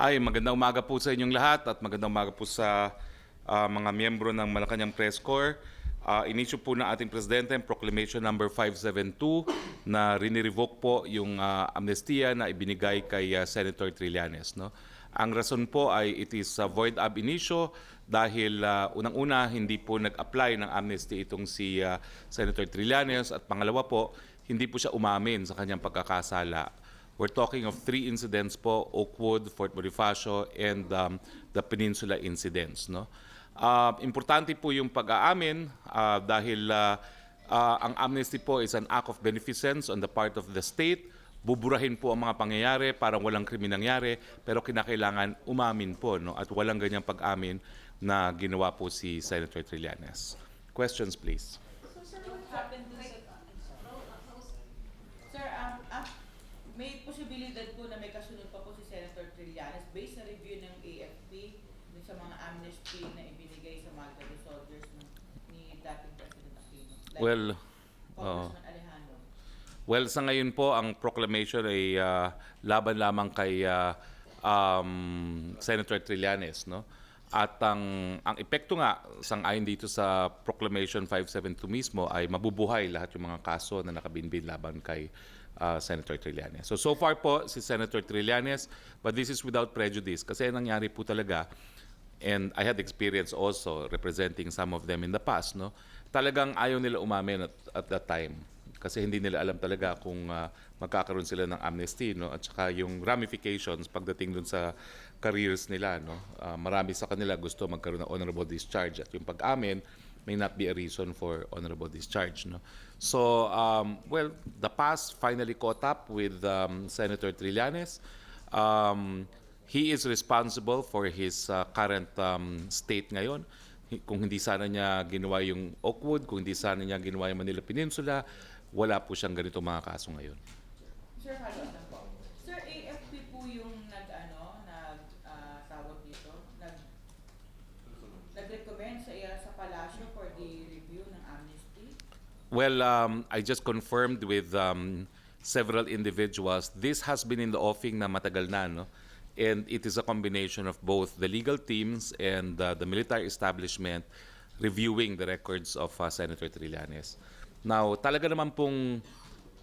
Ay, magandang umaga po sa inyong lahat at magandang umaga po sa mga miyembro ng Malacanang Press Corps. Inisyu po ng ating Presidente ang Proclamation number 572 na rinirevoke po yung amnestia na ibinigay kay Senator Trillanes. No? Ang rason po ay it is void ab initio dahil unang-una hindi po nag-apply ng amnesty itong si Senator Trillanes at pangalawa po hindi po siya umamin sa kanyang pagkakasala. We're talking of 3 incidents po, Oakwood, Fort Bonifacio, and the Peninsula incidents. No? Importante po yung pag-aamin dahil ang amnesty po is an act of beneficence on the part of the state. Buburahin po ang mga pangyayari, parang walang krimen nangyari, pero kinakailangan umamin po. No? At walang ganyang pag-amin na ginawa po si Senator Trillanes. Questions, please. May posibilidad po na may kasunod pa po si Senator Trillanes based sa review ng AFP dun sa mga amnesty na ibinigay sa military soldiers ni dating President Aquino. Like Well, Congressman Alejandro. Well, sa ngayon po, ang proclamation ay laban lamang kay Senator Trillanes. No? At ang epekto nga, sang-ayon dito sa Proclamation 572 mismo, ay mabubuhay lahat yung mga kaso na nakabinbin laban kay Senator Trillanes. So far po, si Senator Trillanes, but this is without prejudice. Kasi nangyari po talaga, and I had experience also representing some of them in the past, no? Talagang ayaw nila umamin at that time. Kasi hindi nila alam talaga kung magkakaroon sila ng amnesty, no? At saka yung ramifications pagdating dun sa careers nila, no? Marami sa kanila gusto magkaroon ng honorable discharge at yung pag-amin may not be a reason for honorable discharge, no? So, well, the past finally caught up with Senator Trillanes. He is responsible for his current state ngayon. Kung hindi sana niya ginawa yung Oakwood, kung hindi sana niya ginawa yung Manila Peninsula, wala po siyang ganito mga kaso ngayon. Sir, follow up lang po. Sir, AFP po yung tawag dito, nag-recommend sa palasyo for the review ng amnesty? Well, I just confirmed with several individuals. This has been in the offing na matagal na, no? And it is a combination of both the legal teams and the military establishment reviewing the records of Senator Trillanes. Now, talaga naman pong,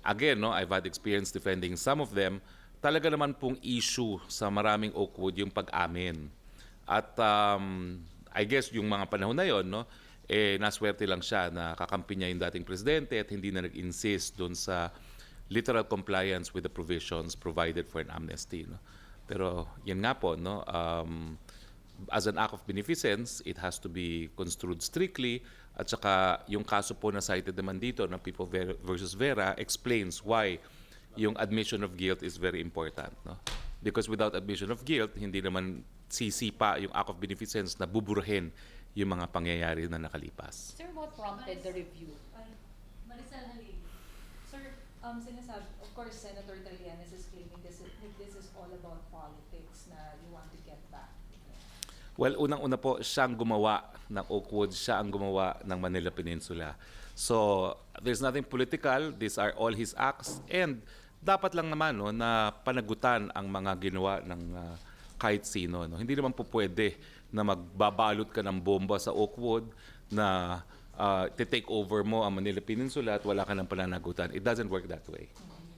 again, no, I've had experience defending some of them, talaga naman pong issue sa maraming Oakwood yung pag-amin. At I guess yung mga panahon na yon, no, naswerte lang siya na kakampi niya yung dating presidente at hindi na nag-insist doon sa literal compliance with the provisions provided for an amnesty. No? Pero yan nga po, no, as an act of beneficence, it has to be construed strictly. At saka yung kaso po na cited naman dito ng People versus Vera explains why yung admission of guilt is very important. No? Because without admission of guilt, hindi naman sisipa yung act of beneficence na buburahin yung mga pangyayari na nakalipas. Sir, what prompted the review? Marisol Halili. Sir, sinasabi, of course, Senator Trillanes is claiming this is all about politics na you want to get back. Well, unang-una po, siyang gumawa ng Oakwood, siya ang gumawa ng Manila Peninsula. So, there's nothing political, these are all his acts, and dapat lang naman, no, na panagutan ang mga ginawa ng kahit sino. No? Hindi naman po pwede na magbabalot ka ng bomba sa Oakwood na take over mo ang Manila Peninsula at wala ka ng pananagutan. It doesn't work that way.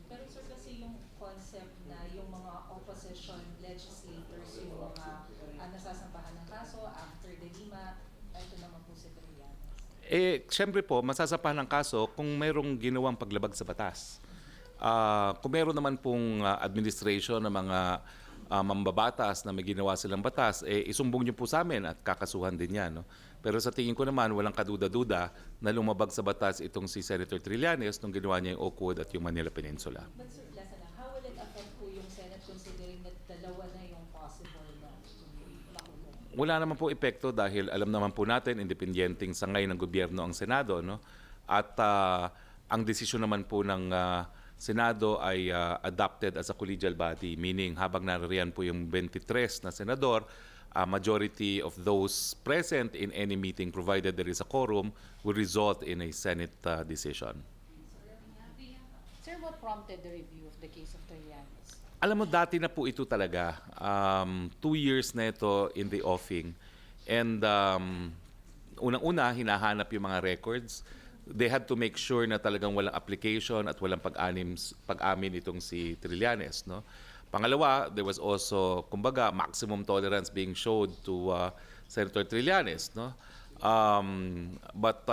Pero sir, kasi yung concept na yung mga opposition legislators, yung mga nasasampahan ng kaso after the Lima, ito naman po si Trillanes. Siyempre po, masasapahan ng kaso kung mayroong ginawang paglabag sa batas. Kung meron naman pong administration ng mga mambabatas na may ginawa silang batas, isumbong niyo po sa amin at kakasuhan din yan. No? Pero sa tingin ko naman, walang kaduda-duda na lumabag sa batas itong si Senator Trillanes nung ginawa niya yung Oakwood at yung Manila Peninsula. But sir, last na, how will it affect po yung Senate considering that dalawa na yung possible na makulong? Wala naman po epekto dahil alam naman po natin, independenteng sangay ng gobyerno ang Senado. No? At ang desisyon naman po ng Senado ay adopted as a collegial body, meaning habang naririyan po yung 23 na senador, majority of those present in any meeting, provided there is a quorum, will result in a Senate decision. Sir, what prompted the review of the case of Trillanes? Alam mo, dati na po ito talaga. 2 years na ito in the offing. And unang-una, hinahanap yung mga records. They had to make sure na talagang walang application at walang pag-amin itong si Trillanes. No? Pangalawa, there was also, kumbaga, maximum tolerance being showed to Senator Trillanes. No? But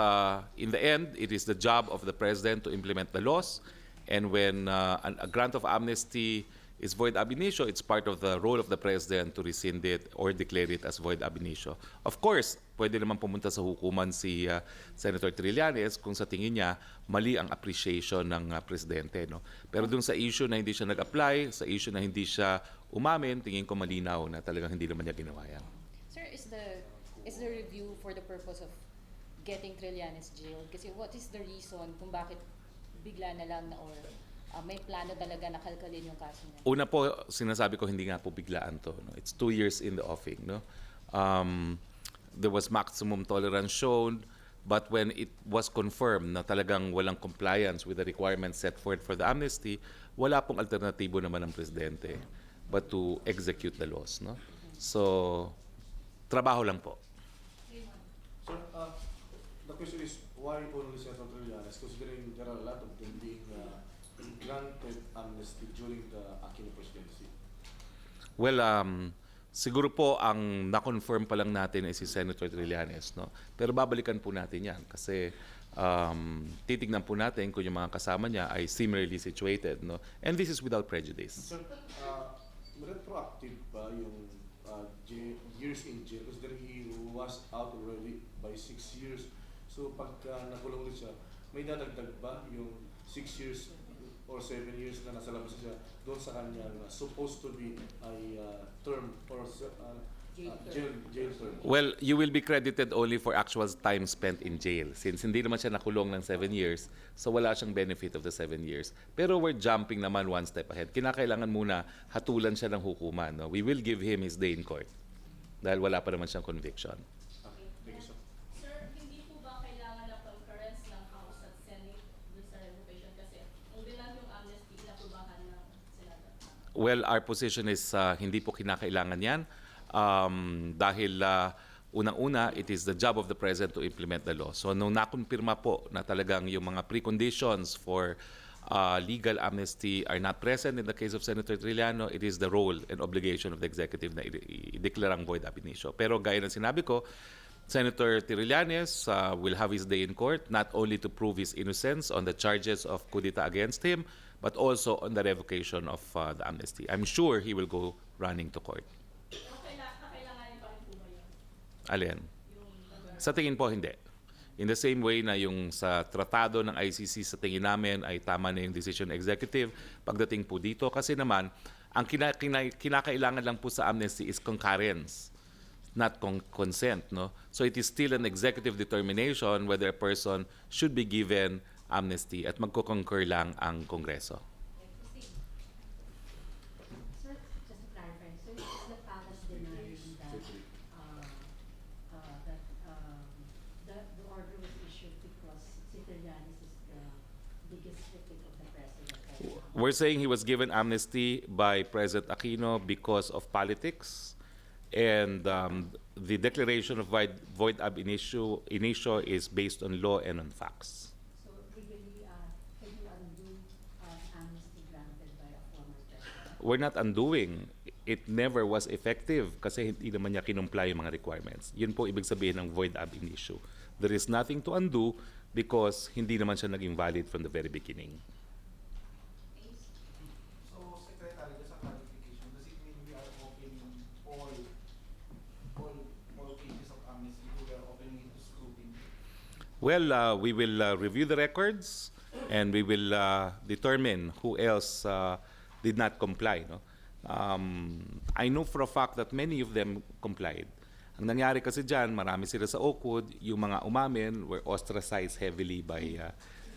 in the end, it is the job of the President to implement the laws. And when a grant of amnesty is void ab initio, it's part of the role of the President to rescind it or declare it as void ab initio. Of course, pwede naman pumunta sa hukuman si Senator Trillanes kung sa tingin niya mali ang appreciation ng Presidente. No? Pero dun sa issue na hindi siya nag-apply, sa issue na hindi siya umamin, tingin ko malinaw na talagang hindi naman niya ginawa yan. Sir, is the review for the purpose of getting Trillanes jailed? Kasi what is the reason kung bakit bigla na lang na or may plano talaga na kalkalin yung kaso niya? Una po, sinasabi ko hindi nga po biglaan to. No? It's 2 years in the offing. No? There was maximum tolerance shown, but when it was confirmed na talagang walang compliance with the requirements set forth for the amnesty, wala pong alternatibo naman ng Presidente but to execute the laws. No? So, trabaho lang po. Sir, the question is why only Senator Trillanes, considering there are a lot of them being granted amnesty during the Aquino presidency? Well, siguro po ang na-confirm pa lang natin ay si Senator Trillanes. No? Pero babalikan po natin yan kasi titignan po natin kung yung mga kasama niya ay similarly situated. No? And this is without prejudice. Sir, retroactive ba yung years in jail? Considering he was out already by 6 years. So pagka nakulong ulit siya, may dadagdag ba yung 6 years or 7 years na nasa labas siya doon sa kanyang supposed to be ay term or jail term? Well, you will be credited only for actual time spent in jail since hindi naman siya nakulong ng 7 years, so wala siyang benefit of the 7 years. Pero we're jumping naman one step ahead. Kinakailangan muna hatulan siya ng hukuman. No? We will give him his day in court dahil wala pa naman siyang conviction. Thank you, sir. Sir, hindi po ba kailangan ng concurrence ng House at Senate dun sa revocation kasi kung bilang yung amnesty inaprobahan ng Senado? Well, our position is hindi po kinakailangan yan dahil unang-una, it is the job of the President to implement the law. So nung nakumpirma po na talagang yung mga preconditions for legal amnesty are not present in the case of Senator Trillanes, it is the role and obligation of the executive na i-declare ang void ab initio. Pero gaya ng sinabi ko, Senator Trillanes will have his day in court not only to prove his innocence on the charges of coup d'etat against him, but also on the revocation of the amnesty. I'm sure he will go running to court. Kakailanganin pa rin po ba yun? Alin? Sa tingin po, hindi. In the same way na yung sa tratado ng ICC sa tingin namin ay tama na yung decision executive pagdating po dito. Kasi naman, ang kinakailangan lang po sa amnesty is concurrence, not consent. No? So it is still an executive determination whether a person should be given amnesty at magko-concur lang ang Kongreso. Sir, just to clarify, so is the palace denying that the order was issued because si Trillanes is the biggest critic of the president right now? We're saying he was given amnesty by President Aquino because of politics, and the declaration of void ab initio is based on law and on facts. So legally, can you undo amnesty granted by a former president? We're not undoing. It never was effective kasi hindi naman niya kinumply yung mga requirements. Yun po ibig sabihin ng void ab initio. There is nothing to undo because hindi naman siya naging valid from the very beginning. So, Secretary, just a clarification. Does it mean we are opening all cases of amnesty? We are opening it to scrutiny? Well, we will review the records and we will determine who else did not comply. No? I know for a fact that many of them complied. Ang nangyari kasi dyan, marami sila sa Oakwood, yung mga umamin were ostracized heavily by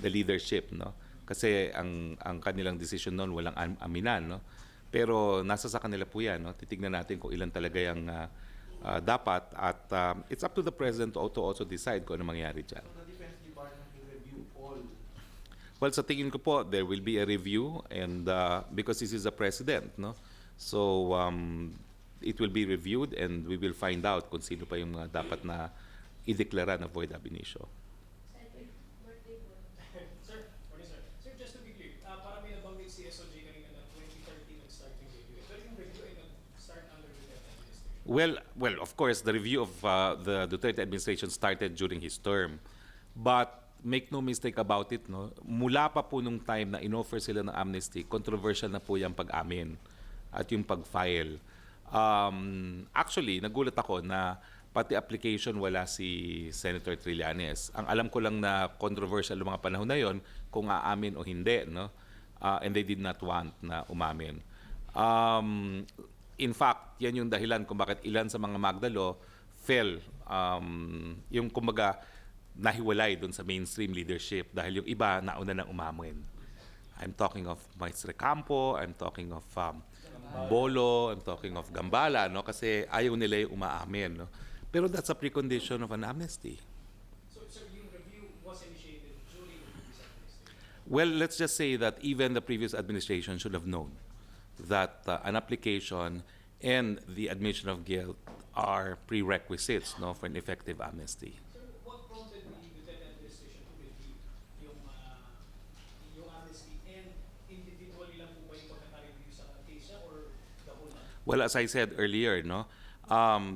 the leadership. No? Kasi ang kanilang decision noon walang aminan. No? Pero nasa sa kanila po yan. No? Titignan natin kung ilan talaga yung dapat at it's up to the President to also decide kung ano mangyari dyan. So, the Defense Department will review all. Well, sa tingin ko po, there will be a review and because this is a president, no? So, it will be reviewed and we will find out kung sino pa yung mga dapat na ideklara na void ab initio. Sir, morning sir. Sir, just to be clear, para may nabanggit si SOJ kanina na 2013 nag-start yung review. Pero yung review ay nag-start under the Duterte administration. Well, of course, the review of the Duterte administration started during his term. But make no mistake about it, no? Mula pa po nung time na inoffer sila ng amnesty, controversial na po yung pag-amin at yung pag-file. Actually, nagulat ako na pati application wala si Senator Trillanes. Ang alam ko lang na controversial yung mga panahon na yon kung aamin o hindi, no? And they did not want na umamin. In fact, yan yung dahilan kung bakit ilan sa mga Magdalo fell, yung kumbaga nahiwalay doon sa mainstream leadership dahil yung iba nauna nang umamin. I'm talking of Maestre Campo, I'm talking of Bolo, I'm talking of Gambala, no? Kasi ayaw nila yung umaamin, no? Pero that's a precondition of an amnesty. So, sir, yung review was initiated during the previous administration. Well, let's just say that even the previous administration should have known that an application and the admission of guilt are prerequisites, no, for an effective amnesty. Sir, what prompted the Duterte administration to review yung amnesty and individually lang po ba yung pagkaka-review sa case niya or the whole lot? Well, as I said earlier, no,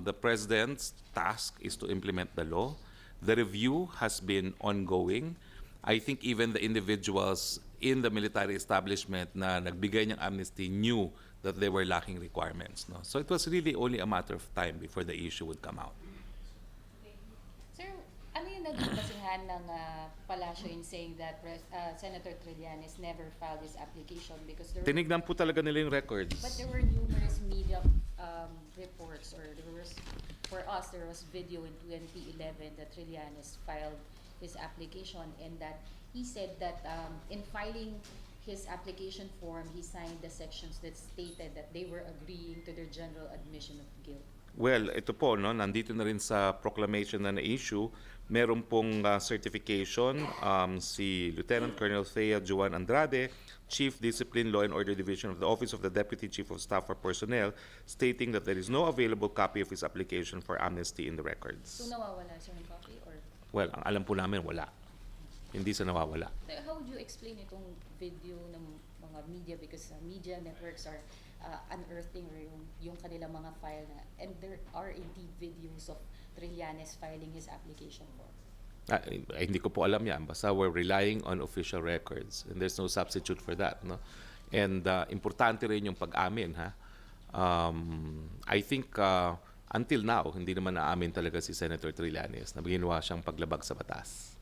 the president's task is to implement the law. The review has been ongoing. I think even the individuals in the military establishment na nagbigay ng amnesty knew that they were lacking requirements, no. So it was really only a matter of time before the issue would come out. Sir, ano yung naging basihan ng Palacio in saying that Senator Trillanes never filed his application because there were, Tinignan po talaga nila yung records. but there were numerous media reports, or for us there was video in 2011 that Trillanes filed his application, and that he said that in filing his application form, he signed the sections that stated that they were agreeing to their general admission of guilt. Well, ito po, no, nandito na rin sa proclamation na na-issue, meron pong certification si Lieutenant Colonel Thea Juan Andrade, Chief Discipline Law and Order Division of the Office of the Deputy Chief of Staff for Personnel, stating that there is no available copy of his application for amnesty in the records. So nawawala sir ng copy, or Well, ang alam po namin, wala. Hindi sa nawawala. how would you explain itong video ng mga media, because media networks are unearthing or yung kanilang mga file na, and there are indeed videos of Trillanes filing his application form. Hindi ko po alam yan. Basta we're relying on official records and there's no substitute for that, no? And importante rin yung pag-amin, ha? I think until now, hindi naman naamin talaga si Senator Trillanes na ginawa siyang paglabag sa batas.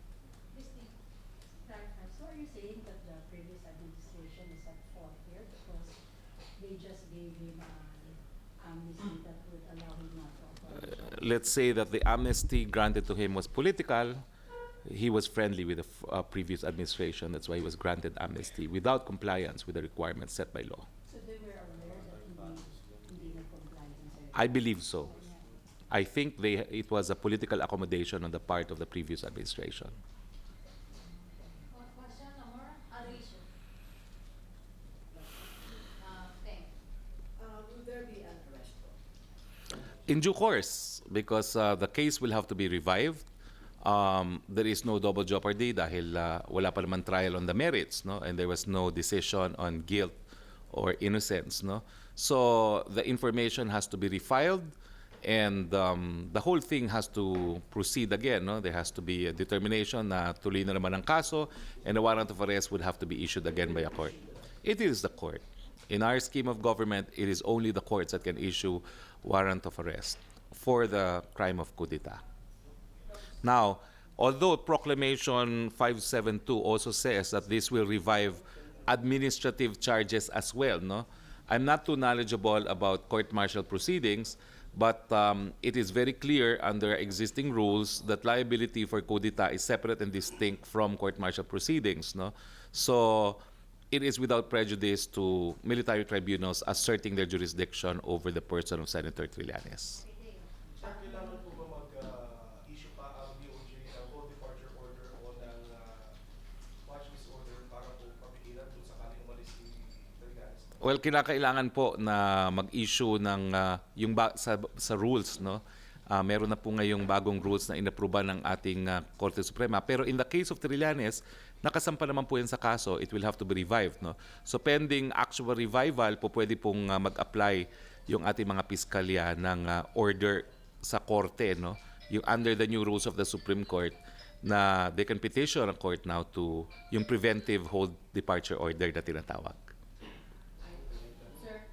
So are you saying that the previous administration is at fault here because they just gave him amnesty that would allow him not to apply? Let's say that the amnesty granted to him was political. He was friendly with the previous administration. That's why he was granted amnesty without compliance with the requirements set by law. So they were aware that hindi nag-comply. I believe so. I think it was a political accommodation on the part of the previous administration. Question number? Arisha. Thanks. Will there be an arrest? In due course, because the case will have to be revived. There is no double jeopardy dahil wala pa naman trial on the merits, no? And there was no decision on guilt or innocence, no? So the information has to be refiled, and the whole thing has to proceed again, no? There has to be a determination na tuloy na naman ang kaso, and a warrant of arrest would have to be issued again by a court. It is the court. In our scheme of government, it is only the courts that can issue warrant of arrest for the crime of coup d'etat. Now, although Proclamation 572 also says that this will revive administrative charges as well, no? I'm not too knowledgeable about court-martial proceedings, but it is very clear under existing rules that liability for coup d'etat is separate and distinct from court-martial proceedings, no? So it is without prejudice to military tribunals asserting their jurisdiction over the person of Senator Trillanes. Sir, kailangan po ba mag-issue pa ang DOJ o departure order o ng watch list order bago Well, kinakailangan po na mag-issue ng sa rules, no? Meron na po ngayong bagong rules na inapruba ng ating Korte Suprema. Pero in the case of Trillanes, nakasampa naman po yan sa kaso, it will have to be revived, no? So pending actual revival po pwede pong mag-apply yung ating mga piskalya ng order sa korte, no? Yung under the new rules of the Supreme Court na they can petition a court now to yung preventive hold departure order na tinatawag. Sir,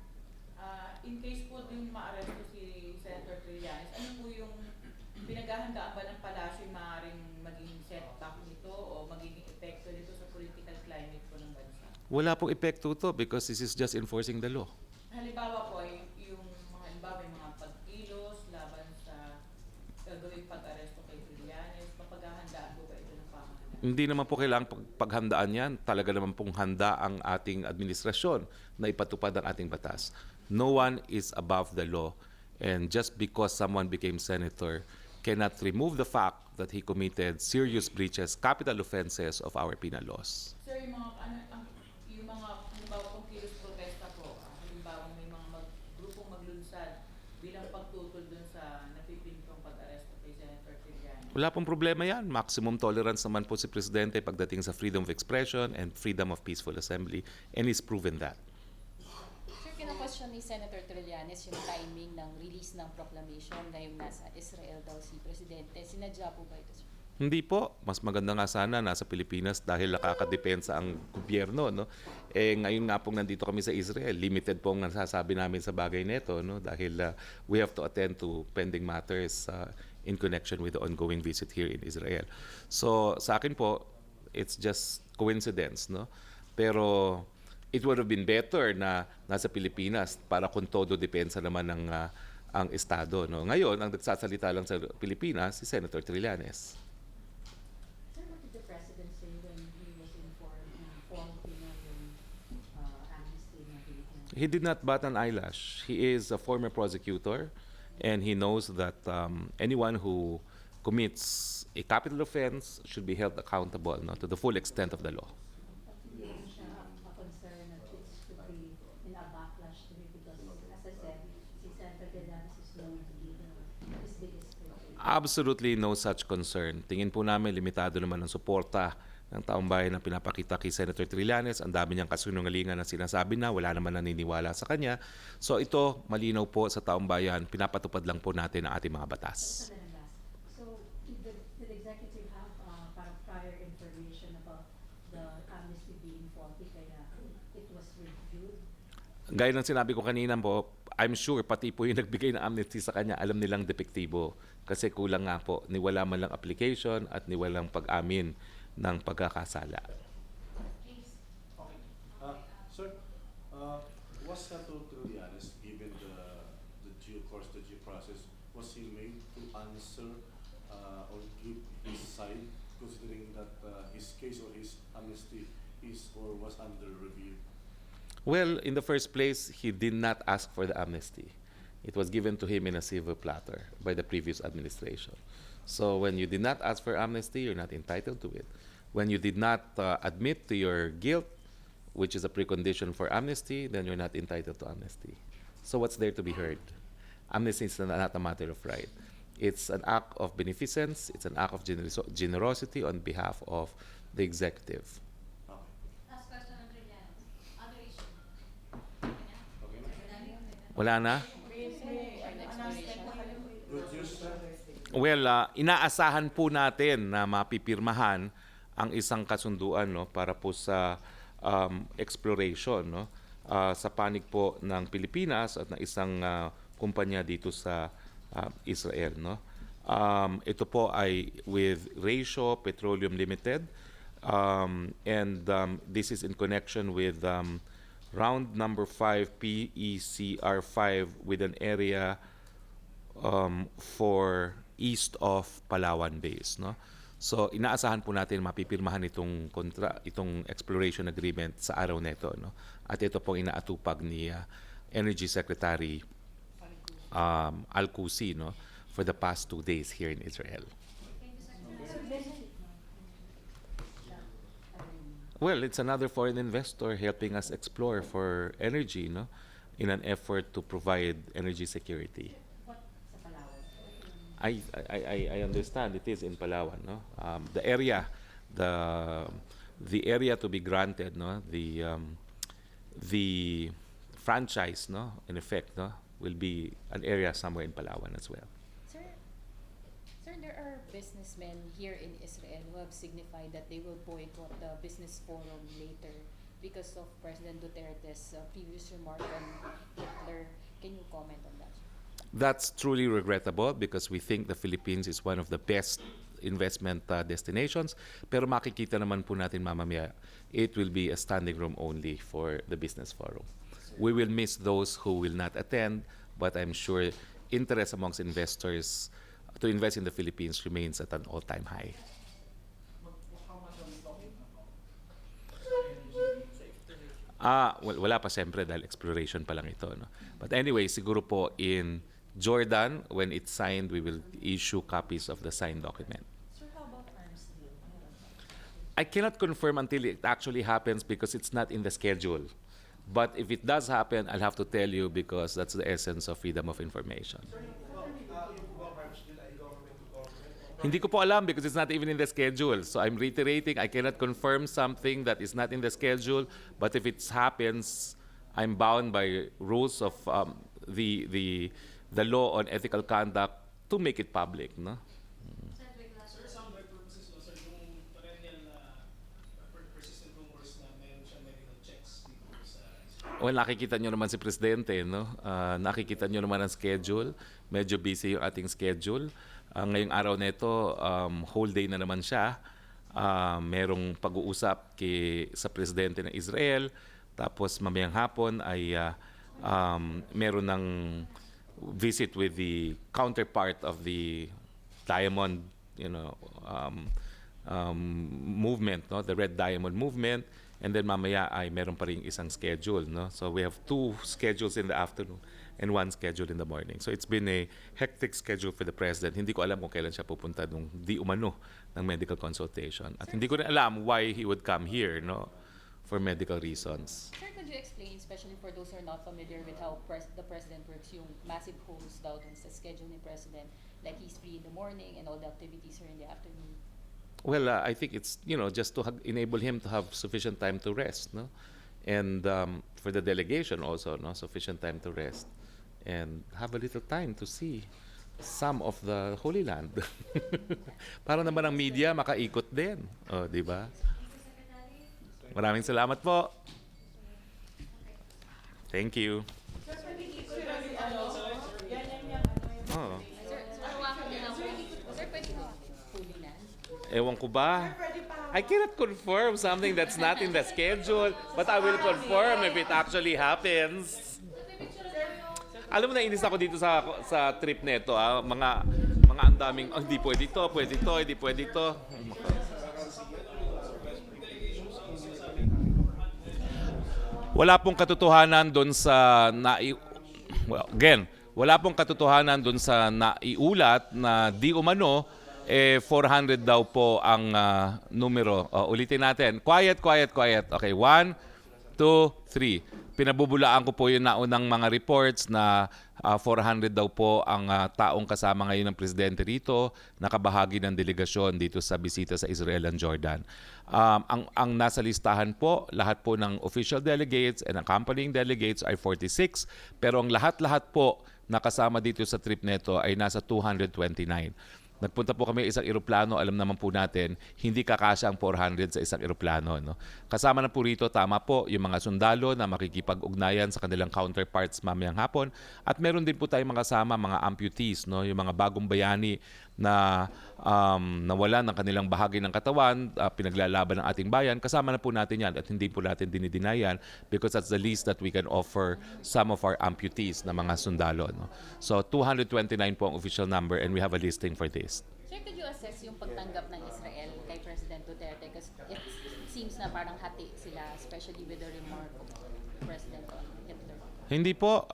in case po din ma-arresto si Senator Trillanes, ano po yung pinaghahandaan ba ng palasyo yung maaaring maging setback nito o magiging epekto nito sa political climate po ng bansa? Wala pong epekto to because this is just enforcing the law. Halimbawa po, yung mga halimbawa yung mga pagkilos laban sa gagawing pag-aresto kay Trillanes, mapaghahandaan po ba ito ng pamahalaan? Hindi naman po kailangang paghandaan yan. Talaga naman pong handa ang ating administrasyon na ipatupad ang ating batas. No one is above the law. And just because someone became senator cannot remove the fact that he committed serious breaches, capital offenses of our penal laws. Sir, yung mga halimbawa pong kilos protesta po, halimbawa may mga grupong maglunsad bilang pagtutol dun sa napipintong pag-aresto kay Senator Trillanes. Wala pong problema yan. Maximum tolerance naman po si Presidente pagdating sa freedom of expression and freedom of peaceful assembly, and he's proven that. Sir, kina-question ni Senator Trillanes yung timing ng release ng proclamation na yung nasa Israel daw si Presidente. Sinadya po ba ito, sir? Hindi po. Mas maganda nga sana nasa Pilipinas dahil nakakadepensa ang gobyerno, no? Ngayon nga pong nandito kami sa Israel, limited po ang nasasabi namin sa bagay nito, no? Dahil we have to attend to pending matters in connection with the ongoing visit here in Israel. So sa akin po, it's just coincidence, no? Pero it would have been better na nasa Pilipinas para kung todo depensa naman ng ang Estado, no? Ngayon, ang nagsasalita lang sa Pilipinas si Senator Trillanes. Sir, what did the President say when he was informed na faulty na yung amnesty na binigyan? He did not bat an eyelash. He is a former prosecutor, and he knows that anyone who commits a capital offense should be held accountable, no, to the full extent of the law. Hindi rin siya concern that this could be in a backlash to him because, as I said, si Senator Trillanes is known to be his biggest critic. Absolutely no such concern. Tingin po namin limitado naman ang suporta ng taong bayan na pinapakita kay Senator Trillanes. Ang dami niyang kasinungalingan na sinasabi na wala naman naniniwala sa kanya. So ito, malinaw po sa taong bayan, pinapatupad lang po natin ang ating mga batas. So, did the executive have parang prior information about the amnesty being faulty kaya it was reviewed? Gaya ng sinabi ko kanina po, I'm sure pati po yung nagbigay ng amnesty sa kanya, alam nilang depektibo. Kasi kulang nga po, niwala man lang application at niwalang pag-amin ng pagkakasala. Sir, was Senator Trillanes given the due course, the due process, was he made to answer or give his side, considering that his case or his amnesty is or was under review? Well, in the first place, he did not ask for the amnesty. It was given to him in a silver platter by the previous administration. So when you did not ask for amnesty, you're not entitled to it. When you did not admit to your guilt, which is a precondition for amnesty, then you're not entitled to amnesty. So what's there to be heard? Amnesty is not a matter of right. It's an act of beneficence. It's an act of generosity on behalf of the executive. Last question on Trillanes. Other issue. Okay na? Wala na? Good news, sir? Well, inaasahan po natin na mapipirmahan ang isang kasunduan, no, para po sa exploration, no, sa panig po ng Pilipinas at ng isang kumpanya dito sa Israel, no. Ito po ay with Ratio Petroleum Limited, and this is in connection with round number 5 PECR5 with an area for east of Palawan Base, no. So inaasahan po natin mapipirmahan itong exploration agreement sa araw nito, no. At ito po inaatupag ni Energy Secretary Al-Kusi, no, for the past 2 days here in Israel. Well, it's another foreign investor helping us explore for energy, no, in an effort to provide energy security. What sa Palawan? I understand it is in Palawan, no. The area to be granted, no, the franchise, no, in effect, no, will be an area somewhere in Palawan as well. Sir, sir, there are businessmen here in Israel who have signified that they will boycott the business forum later because of President Duterte's previous remark on Hitler. Can you comment on that? That's truly regrettable because we think the Philippines is one of the best investment destinations. Pero makikita naman po natin mamamaya, it will be a standing room only for the business forum. We will miss those who will not attend, but I'm sure interest amongst investors to invest in the Philippines remains at an all-time high. Well, wala pa siyempre dahil exploration pa lang ito. No? But anyway, siguro po in Jordan, when it's signed, we will issue copies of the signed document. Sir, how about arms deal? I cannot confirm until it actually happens because it's not in the schedule. But if it does happen, I'll have to tell you because that's the essence of freedom of information. Hindi ko po alam because it's not even in the schedule. So I'm reiterating, I cannot confirm something that is not in the schedule. But if it happens, I'm bound by rules of the law on ethical conduct to make it public. No? Sir, some by purposes, no, sir, yung perennial persistent rumors na meron siyang medical checks dito sa... Well, nakikita nyo naman si Presidente, no? Nakikita nyo naman ang schedule. Medyo busy yung ating schedule. Ngayong araw nito, whole day na naman siya. Merong pag-uusap sa Presidente ng Israel. Tapos mamayang hapon ay meron ng visit with the counterpart of the Diamond, movement, no? The Red Diamond movement. And then mamaya ay meron pa rin isang schedule, no? So we have 2 schedules in the afternoon and 1 schedule in the morning. So it's been a hectic schedule for the President. Hindi ko alam kung kailan siya pupunta nung di umano ng medical consultation. At hindi ko rin alam why he would come here, no? For medical reasons. Sir, could you explain, especially for those who are not familiar with how the President works, yung massive holes daw dun sa schedule ni President, like he's free in the morning and all the activities are in the afternoon? Well, I think it's, just to enable him to have sufficient time to rest, no? And for the delegation also, no? Sufficient time to rest. And have a little time to see some of the Holy Land. Para naman ang media makaikot din. Oh, di ba? Maraming salamat po. Thank you. Sir, pwede dito yan Oh. Sir, hawakan niyo lang. Sir, pwede ko huli na. Ewan ko ba? I cannot confirm something that's not in the schedule, but I will confirm if it actually happens. Alam mo, nainis ako dito sa trip nito, mga ang daming, hindi pwede ito, hindi pwede ito. Wala pong katotohanan doon sa wala pong katotohanan doon sa naiulat na di umano 400 daw po ang numero. Ulitin natin. Quiet. Okay, 1, 2, 3. Pinabubulaan ko po yung naunang mga reports na 400 daw po ang taong kasama ngayon ng Presidente rito, nakabahagi ng delegasyon dito sa bisita sa Israel and Jordan. Ang nasa listahan po, lahat po ng official delegates and accompanying delegates ay 46, pero ang lahat-lahat po nakasama dito sa trip neto ay nasa 229. Nagpunta po kami isang eroplano, alam naman po natin, hindi kakasya ang 400 sa isang eroplano. No? Kasama na po rito, tama po, yung mga sundalo na makikipag-ugnayan sa kanilang counterparts mamayang hapon. At meron din po tayong mga kasama, mga amputees, no? Yung mga bagong bayani na nawalan ng kanilang bahagi ng katawan, pinaglalaban ng ating bayan. Kasama na po natin yan at hindi po natin dinidinayan because that's the least that we can offer some of our amputees na mga sundalo. No? So 229 po ang official number and we have a listing for this. Sir, could you assess yung pagtanggap ng Israel kay President Duterte? Kasi it seems na parang hati sila, especially with the remark of President on Hitler. Hindi po.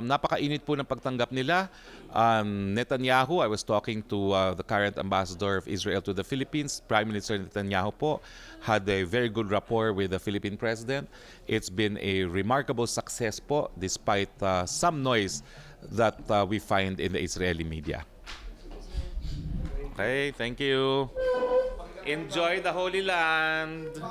Napakainit po ng pagtanggap nila. Netanyahu, I was talking to the current ambassador of Israel to the Philippines. Prime Minister Netanyahu po had a very good rapport with the Philippine president. It's been a remarkable success po despite some noise that we find in the Israeli media. Okay, thank you. Enjoy the Holy Land.